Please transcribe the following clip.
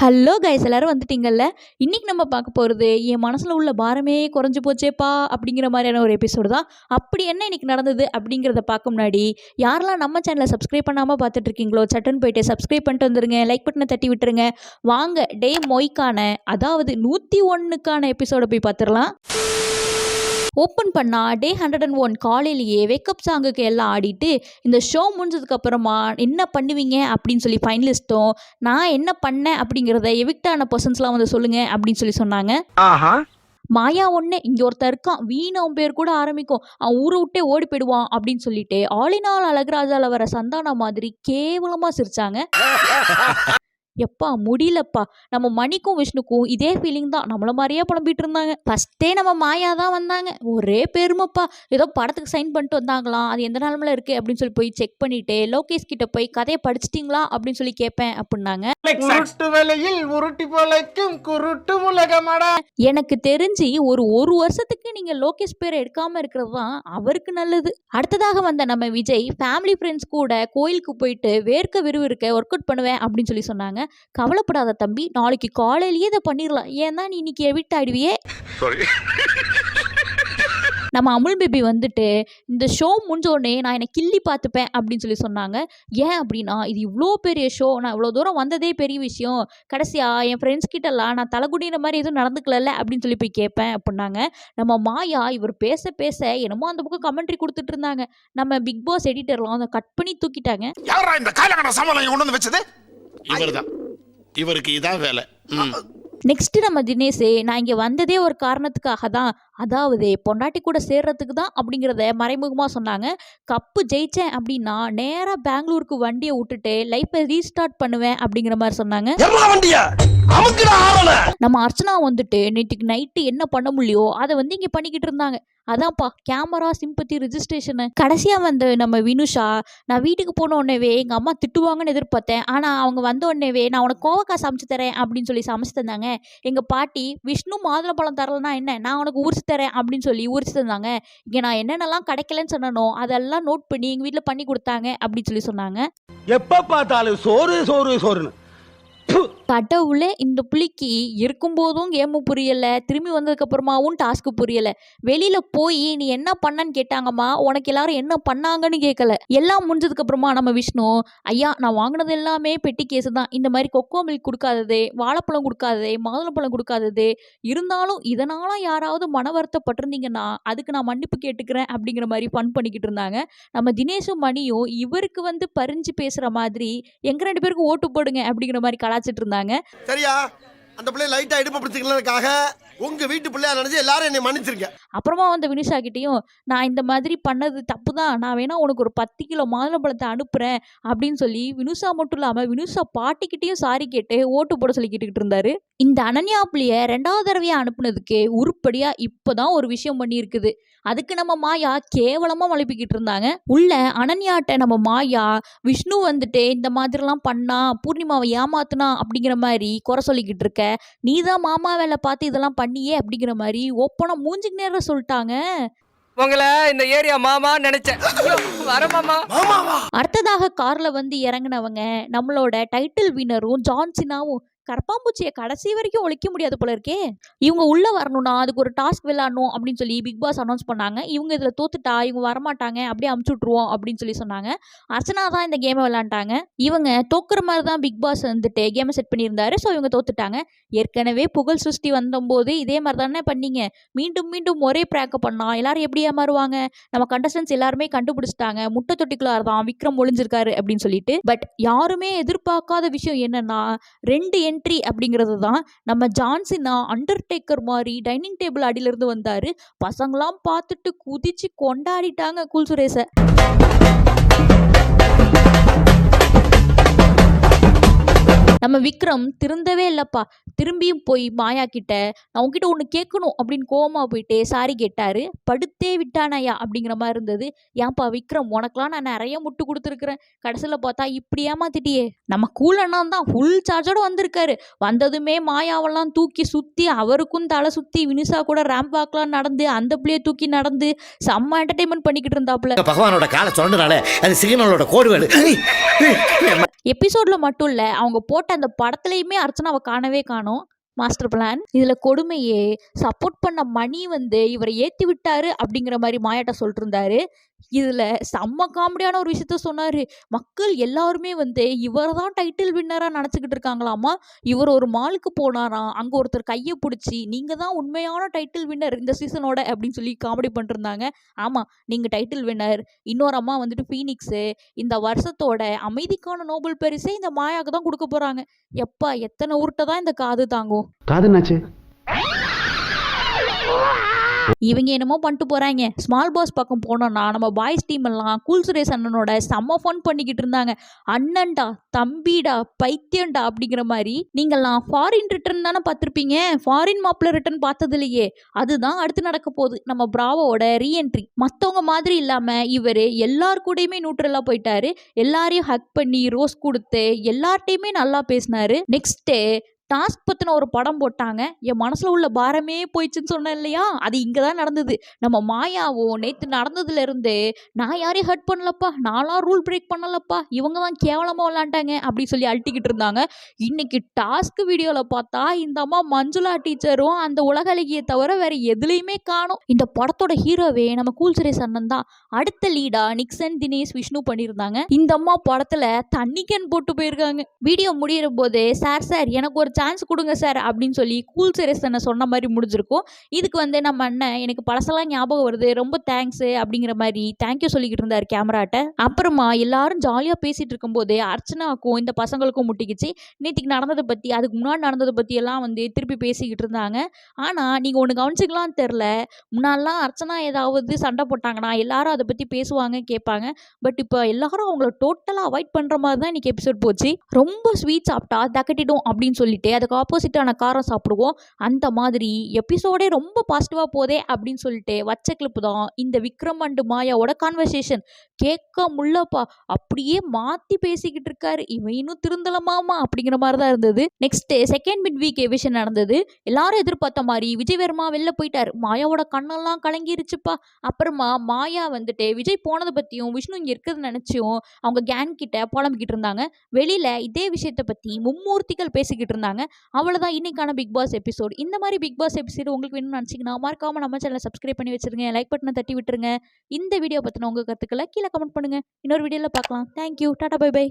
Hello guys, எல்லாரும் வந்துட்டீங்கல்ல. இன்னைக்கு நம்ம பார்க்க போகிறது என் மனசில் உள்ள பாரமே குறைஞ்சி போச்சேப்பா அப்படிங்கிற மாதிரியான ஒரு எபிசோடு தான். அப்படி என்ன இன்னைக்கு நடந்தது அப்படிங்கிறத பார்க்க முன்னாடி யாரெல்லாம் நம்ம சேனலை சப்ஸ்கிரைப் பண்ணாமல் பார்த்துட்டு இருக்கீங்களோ சட்டுன்னு போயிட்டு சப்ஸ்கிரைப் பண்ணிட்டு வந்துருங்க, லைக் பட்டனை தட்டி விட்டுருங்க. வாங்க டே மொய்க்கான, அதாவது 101க்கான எபிசோடை போய் பார்த்துடலாம். ஓப்பன் பண்ணால் டே 101 காலையிலேயே வேக்கப் சாங்குக்கு எல்லாம் ஆடிட்டு இந்த ஷோ முடிஞ்சதுக்கப்புறமா என்ன பண்ணுவீங்க அப்படின்னு சொல்லி ஃபைனலிஸ்ட்டும் நான் என்ன பண்ணேன் அப்படிங்கிறத எவிக்டான பர்சன்ஸ்லாம் வந்து சொல்லுங்கள் அப்படின்னு சொல்லி சொன்னாங்க. மாயா ஒன்று இங்கே ஒருத்தர் இருக்கான், வீணவன் பேர் கூட ஆரம்பிக்கும், அவன் ஊரை விட்டே ஓடி போயிடுவான் அப்படின்னு சொல்லிட்டு ஆலினால் அழகராஜாவில் வர சந்தானா மாதிரி கேவலமாக சிரிச்சாங்க. எப்பா முடியலப்பா, நம்ம மணிக்கும் விஷ்ணுக்கும் இதே ஃபீலிங் தான், நம்மள மாதிரியே புலம்பிட்டு இருந்தாங்க. ஃபஸ்ட்டே நம்ம மாயா தான் வந்தாங்க, ஒரே பெருமைப்பா, ஏதோ படத்துக்கு சைன் பண்ணிட்டு வந்தாங்களாம், அது எந்த நிலமையில இருக்குது அப்படின்னு சொல்லி போய் செக் பண்ணிட்டு லோகேஷ் கிட்ட போய் கதையை படிச்சிட்டிங்களா அப்படின்னு சொல்லி கேட்பேன் அப்படின்னாங்க. எனக்கு தெரிஞ்சு ஒரு வருஷத்துக்கு நீங்கள் லோகேஷ் பேரை எடுக்காமல் இருக்கிறது தான் அவருக்கு நல்லது. அடுத்ததாக வந்த நம்ம விஜய் ஃபேமிலி ஃப்ரெண்ட்ஸ் கூட கோயிலுக்கு போயிட்டு வேர்க்க விறுவிறுக்க ஒர்க் அவுட் பண்ணுவேன் அப்படின்னு சொல்லி சொன்னாங்க. கவலைப்படாத தம்பி, நாளைக்கு காலையிலேயே இதை பண்ணிடலாம், ஏன்னா நீ இன்னைக்கு எவிட் ஆயிடுவியே. நம்ம அமுல் பேபி வந்துட்டு இந்த ஷோ முடிஞ்சோடனே நான் என்னை கிள்ளி பார்த்துப்பேன் அப்படின்னு சொல்லி சொன்னாங்க. ஏன் அப்படின்னா இது இவ்வளோ பெரிய ஷோ, நான் இவ்வளோ தூரம் வந்ததே பெரிய விஷயம், கடைசியாக என் ஃப்ரெண்ட்ஸ் கிட்டலாம் நான் தலைகுடிகிற மாதிரி எதுவும் நடந்துக்கல அப்படின்னு சொல்லி போய் கேட்பேன் அப்படின்னாங்க. நம்ம மாயா இவர் பேச பேச என்னமோ அந்த பக்கம் கமெண்ட்ரி கொடுத்துட்டு இருந்தாங்க. நம்ம பிக் பாஸ் எடிட்டர்லாம் அதை கட் பண்ணி தூக்கிட்டாங்க. இவருக்கு இதான் வேலை. நெக்ஸ்ட் நம்ம தினேஷ், நான் இங்கே வந்ததே ஒரு காரணத்துக்காக தான், அதாவது பொண்டாட்டி கூட சேர்றதுக்கு தான் அப்படிங்கிறத மறைமுகமாக சொன்னாங்க. கப்பு ஜெயிச்சேன் அப்படின்னா நேராக பெங்களூருக்கு வண்டியை விட்டுட்டு லைஃப்பை ரீஸ்டார்ட் பண்ணுவேன் அப்படிங்கிற மாதிரி சொன்னாங்க. நம்ம அர்ச்சனா வந்துட்டு நேற்றுக்கு நைட்டு என்ன பண்ண முடியோ அதை வந்து இங்கே பண்ணிக்கிட்டு இருந்தாங்க. அதான்ப்பா கேமரா சிம்பத்தி ரிஜிஸ்ட்ரேஷனு. கடைசியாக வந்து நம்ம வினுஷா, நான் வீட்டுக்கு போன உடனேவே எங்கள் அம்மா திட்டுவாங்கன்னு எதிர்பார்த்தேன், ஆனால் அவங்க வந்த உடனேவே நான் உனக்கு கோவக்காய் சமைச்சு தரேன் அப்படின்னு சொல்லி சமைச்சு தந்தாங்க. எங்கள் பாட்டி விஷ்ணு மாதுளம்பழம் தரலன்னா என்ன, நான் உனக்கு உரிச்சு தரேன் அப்படின்னு சொல்லி உரிச்சு தந்தாங்க. இங்கே நான் என்னென்னலாம் கிடைக்கலன்னு சொன்னனோ அதெல்லாம் நோட் பண்ணி எங்கள் வீட்டில் பண்ணி கொடுத்தாங்க அப்படின்னு சொல்லி சொன்னாங்க. எப்போ பார்த்தாலும் சோறு சோறு சோறுன்னு. கடவுளே, இந்த புள்ளிக்கு இருக்கும்போதும் கேமு புரியலை, திரும்பி வந்ததுக்கப்புறமாவும் டாஸ்க்கு புரியலை. வெளியில் போய் நீ என்ன பண்ணன்னு கேட்டாங்கம்மா, உனக்கு எல்லாரும் என்ன பண்ணாங்கன்னு கேட்கல. எல்லாம் முடிஞ்சதுக்கப்புறமா நம்ம விஷ்ணு, ஐயா நான் வாங்கினது எல்லாமே பெட்டி கேஸு தான், இந்த மாதிரி கொக்கோ மில்க் கொடுக்காதது, வாழைப்பழம் கொடுக்காதது, மாதுளப்பழம் கொடுக்காதது, இருந்தாலும் இதனால் யாராவது மன வருத்தப்பட்டிருந்தீங்கன்னா அதுக்கு நான் மன்னிப்பு கேட்டுக்கிறேன் அப்படிங்கிற மாதிரி ஃபன் பண்ணிக்கிட்டு இருந்தாங்க. நம்ம தினேஷும் மணியும் இவருக்கு வந்து பறிஞ்சு பேசுகிற மாதிரி எங்கள் 2 பேருக்கு ஓட்டு போடுங்க அப்படிங்கிற மாதிரி கலாச்சிட்டு இருந்தாங்க. சரியா, அந்த பிள்ளை லைட்டா இடுப்பு பிடிச்சிக்கிறதுக்காக உங்க வீட்டு பிள்ளையா நினைச்சு எல்லாரும் என்னை மன்னிச்சிருக்க. அப்புறமா வந்து வினுஷா கிட்டேயும் நான் இந்த மாதிரி பண்ணது தப்பு தான், நான் வேணா உனக்கு ஒரு 10 கிலோ மாதுளம்பழத்தை அனுப்புறேன் அப்படின்னு சொல்லி வினுஷா மட்டும் இல்லாமல் வினுஷா பாட்டிக்கிட்டேயும் சாரி கேட்டு ஓட்டு போட சொல்லி கேட்டுக்கிட்டு இருந்தாரு. இந்த அனன்யா பிள்ளைய 2வது தடவையாக அனுப்புனதுக்கு உருப்படியாக இப்போதான் ஒரு விஷயம் பண்ணியிருக்குது. அதுக்கு நம்ம மாயா கேவலமாக மழுப்பிக்கிட்டு இருந்தாங்க. உள்ள அனன்யாட்ட நம்ம மாயா விஷ்ணு வந்துட்டு இந்த மாதிரிலாம் பண்ணா, பூர்ணிமாவை ஏமாத்துனா அப்படிங்கிற மாதிரி குறை சொல்லிக்கிட்டு இருக்க, நீ தான் மாமா வேலை பார்த்து இதெல்லாம் பண்ணியே அப்படிங்கிற மாதிரி ஓப்பனா மூஞ்சிக்கு நேரம் சொல்லிட்டாங்க. உங்களை இந்த ஏரியா மாமா நினைச்சேன், வர மாமா. அடுத்ததாக கார்ல வந்து இறங்கினவங்க நம்மளோட டைட்டில் வினரும் ஜான்சினாவும் கரப்பாம்பூச்சியை கடைசி வரைக்கும் ஒழிக்க முடியாது போல இருக்கே. இவங்க உள்ள வரணும்னா அதுக்கு ஒரு டாஸ்க் விளையாடணும் அப்படின்னு சொல்லி பிக் பாஸ் அனௌன்ஸ் பண்ணாங்க. இவங்க இதில் தோத்துட்டா இவங்க வரமாட்டாங்க, அப்படியே அமுச்சு விட்ருவோம் அப்படின்னு சொல்லி சொன்னாங்க. அர்ச்சனா தான் இந்த கேமை விளையாண்டாங்க. இவங்க தோக்குற மாதிரி தான் பிக் பாஸ் வந்துட்டு கேமை செட் பண்ணியிருந்தாரு. ஸோ இவங்க தோத்துட்டாங்க. ஏற்கனவே புகழ் சிருஷ்டி வந்தபோது இதே மாதிரி தானே பண்ணீங்க, மீண்டும் மீண்டும் ஒரே ப்ராக்க பண்ணா எல்லாரும் எப்படி ஏமாறுவாங்க. நம்ம கண்டஸ்டன்ஸ் எல்லாருமே கண்டுபிடிச்சிட்டாங்க, முட்டை தொட்டிக்குள்ளார் தான் விக்ரம் ஒளிஞ்சிருக்காரு அப்படின்னு சொல்லிட்டு. பட் யாருமே எதிர்பார்க்காத விஷயம் என்னன்னா 2 என்ட்ரி அப்படிங்கிறது தான். நம்ம ஜான்சினா அண்டர்டேக்கர் மாதிரி டைனிங் டேபிள் அடியிலிருந்து வந்தாரு. பசங்களாம் பார்த்துட்டு குதிச்சு கொண்டாடிட்டாங்க கூல் சுரேஷை. நம்ம விக்ரம் திருந்தவே இல்லைப்பா, திரும்பியும் போய் மாயா கிட்ட நான் உங்ககிட்ட ஒன்று கேட்கணும் அப்படின்னு கோவமாக போயிட்டு சாரி கேட்டாரு. படுத்தே விட்டானாயா அப்படிங்கிற மாதிரி இருந்தது. ஏன்பா விக்ரம், உனக்கெலாம் நான் நிறைய முட்டு கொடுத்துருக்குறேன், கடைசியில் பார்த்தா இப்படி ஏமாத்திட்டியே. நம்ம கூலண்ணா தான் ஃபுல் சார்ஜோட வந்திருக்காரு. வந்ததுமே மாயாவெல்லாம் தூக்கி சுற்றி அவருக்கும் தலை சுற்றி வினிஷா கூட ரேம்ப் வாக்லாம் நடந்து அந்த பிள்ளையை தூக்கி நடந்து செம்ம என்டர்டைன்மெண்ட் பண்ணிக்கிட்டு இருந்தாப்புல. பகவானோட காலை சொன்னனால அது சிக்னலோட கோடு வேலை. எபிசோடில் மட்டும் இல்லை, அவங்க போட்ட அந்த படத்துலையுமே அர்ச்சனாவை காணவே காணோம். மாஸ்டர் பிளான் இதில் கொடுமையே, சப்போர்ட் பண்ண மணி வந்து இவரை ஏற்றி விட்டாரு அப்படிங்கிற மாதிரி மாயாட்ட சொல்லிட்டு இருந்தாரு. இதில் செம்ம காமெடியான ஒரு விஷயத்த சொன்னார். மக்கள் எல்லாருமே வந்து இவரை தான் டைட்டில் வின்னராக நினச்சிக்கிட்டு இருக்காங்களாமா. இவர் ஒரு மாலுக்கு போனாராம், அங்கே ஒருத்தர் கையை பிடிச்சி நீங்கள் தான் உண்மையான டைட்டில் வின்னர் இந்த சீசனோட அப்படின்னு சொல்லி காமெடி பண்ணிருந்தாங்க. ஆமாம், நீங்கள் டைட்டில் வின்னர். இன்னொரு அம்மா வந்துட்டு ஃபீனிக்ஸு. இந்த வருஷத்தோட அமைதிக்கான நோபல் பரிசை இந்த மாயாவுக்கு தான் கொடுக்க போகிறாங்க. எப்பா, எத்தனை உருட்டை தான் இந்த காது தாங்கும். காதுனாச்சு. இவங்க என்னமோ பண்ணிட்டு போகிறாங்க. ஸ்மால் பாஸ் பக்கம் போனோன்னா நம்ம பாய்ஸ் டீம் எல்லாம் கூல் சுரேஷ் அண்ணனோட செம்ம ஃபன் பண்ணிக்கிட்டு இருந்தாங்க. அண்ணன்டா, தம்பிடா, பைத்தியம்டா அப்படிங்கிற மாதிரி. நீங்கள்லாம் ஃபாரின் ரிட்டர்ன் தானே பார்த்துருப்பீங்க, ஃபாரின் மாப்பிள்ள ரிட்டர்ன் பார்த்தது இல்லையே. அதுதான் அடுத்து நடக்க போகுது நம்ம பிராவோட ரீஎன்ட்ரி. மற்றவங்க மாதிரி இல்லாமல் இவர் எல்லார் கூடயுமே நியூட்ரலாக போயிட்டாரு. எல்லாரையும் ஹக் பண்ணி ரோஸ் கொடுத்து எல்லார்ட்டையுமே நல்லா பேசினாரு. நெக்ஸ்ட்டு டாஸ்க் பற்றின ஒரு படம் போட்டாங்க. என் மனசில் உள்ள பாரமே போயிடுச்சுன்னு சொன்னேன் இல்லையா, அது இங்கே தான் நடந்தது. நம்ம மாயாவும் நேற்று நடந்ததுலேருந்து நான் யாரையும் ஹர்ட் பண்ணலப்பா, நான்லாம் ரூல் பிரேக் பண்ணலப்பா, இவங்க தான் கேவலமாக விளாண்டாங்க அப்படி சொல்லி அழட்டிக்கிட்டு இருந்தாங்க. இன்னைக்கு டாஸ்க் வீடியோவில் பார்த்தா இந்த அம்மா மஞ்சுளா டீச்சரும் அந்த உலக அழகியை தவிர வேற எதுலேயுமே காணும். இந்த படத்தோட ஹீரோவே நம்ம கூல் சுரேஷ் அண்ணன் தான். அடுத்த லீடா நிக்சன், தினேஷ், விஷ்ணு பண்ணியிருந்தாங்க. இந்த அம்மா படத்தில் தண்ணி கேன் போட்டு போயிருக்காங்க. வீடியோ முடிகிற போது சார் எனக்கு ஒரு சான்ஸ் கொடுங்க சார் அப்படின்னு சொல்லி கூல் சுரேஷ் அண்ணன் சொன்ன மாதிரி முடிஞ்சிருக்கும். இதுக்கு வந்து நம்ம அண்ணன் எனக்கு பழசெல்லாம் ஞாபகம் வருது, ரொம்ப தேங்க்ஸ் அப்படிங்கிற மாதிரி தேங்க்யூ சொல்லிக்கிட்டு இருந்தார் கேமராட்ட. அப்புறமா எல்லாரும் ஜாலியாக பேசிகிட்டு இருக்கும்போது அர்ச்சனாவுக்கும் இந்த பசங்களுக்கும் முட்டிக்கிச்சு. நேற்றுக்கு நடந்ததை பற்றி, அதுக்கு முன்னாடி நடந்ததை பற்றி எல்லாம் வந்து திருப்பி பேசிக்கிட்டு இருந்தாங்க. ஆனால் நீங்கள் ஒன்று கவனிச்சிக்கலான்னு தெரில, முன்னாடிலாம் அர்ச்சனா ஏதாவது சண்டை போட்டாங்கன்னா எல்லாரும் அதை பற்றி பேசுவாங்க, கேட்பாங்க. பட் இப்போ எல்லாரும் அவங்கள டோட்டலாக அவாய்ட் பண்ணுற மாதிரி தான் இன்றைக்கி எபிசோட் போச்சு. ரொம்ப ஸ்வீட் சாப்பிட்டா தக்கட்டிடும் அப்படின்னு சொல்லிட்டு அதுக்கு ஆப்போசிட்டான காரம் சாப்பிடுவோம். அந்த மாதிரி எபிசோடே ரொம்ப பாசிட்டிவாக போதே அப்படின்னு சொல்லிட்டு வச்ச கிளிப்பு தான் இந்த விக்ரம் அண்டு மாயாவோட கான்வர்சேஷன். கேட்க முள்ளப்பா, அப்படியே மாற்றி பேசிக்கிட்டு இருக்காரு. இவன் இன்னும் திருந்தலமாமா அப்படிங்கிற மாதிரி தான் இருந்தது. நெக்ஸ்ட்டு செகண்ட் மிட் வீக் எவிஷன் நடந்தது. எல்லாரும் எதிர்பார்த்த மாதிரி விஜய் வர்மா வெளில போயிட்டார். மாயாவோட கண்ணெல்லாம் கலங்கிருச்சுப்பா. அப்புறமா மாயா வந்துட்டு விஜய் போனதை பற்றியும் விஷ்ணு இங்கே இருக்கிறது நினச்சியும் அவங்க கேங் கிட்ட புலம்பிக்கிட்டு இருந்தாங்க. வெளியில் இதே விஷயத்தை பற்றி மும்மூர்த்திகள் பேசிக்கிட்டு இருந்தாங்க. அவ்வளோதான் இன்னைக்கான பிக் பாஸ் எபிசோட். இந்த மாதிரி பிக் பாஸ் எபிசோடு உங்களுக்கு வேணும்னு நினச்சிங்கன்னா மறக்காமல் நம்ம சேனலை சப்ஸ்கிரைப் பண்ணி வச்சிருங்க, லைக் பட்டனை தட்டி விட்டுருங்க. இந்த வீடியோ பற்றின உங்கள் கருத்துக்களை கீழே கமெண்ட் பண்ணுங்கள். இன்னொரு வீடியோவில் பார்க்கலாம். Thank you, tata, bye by.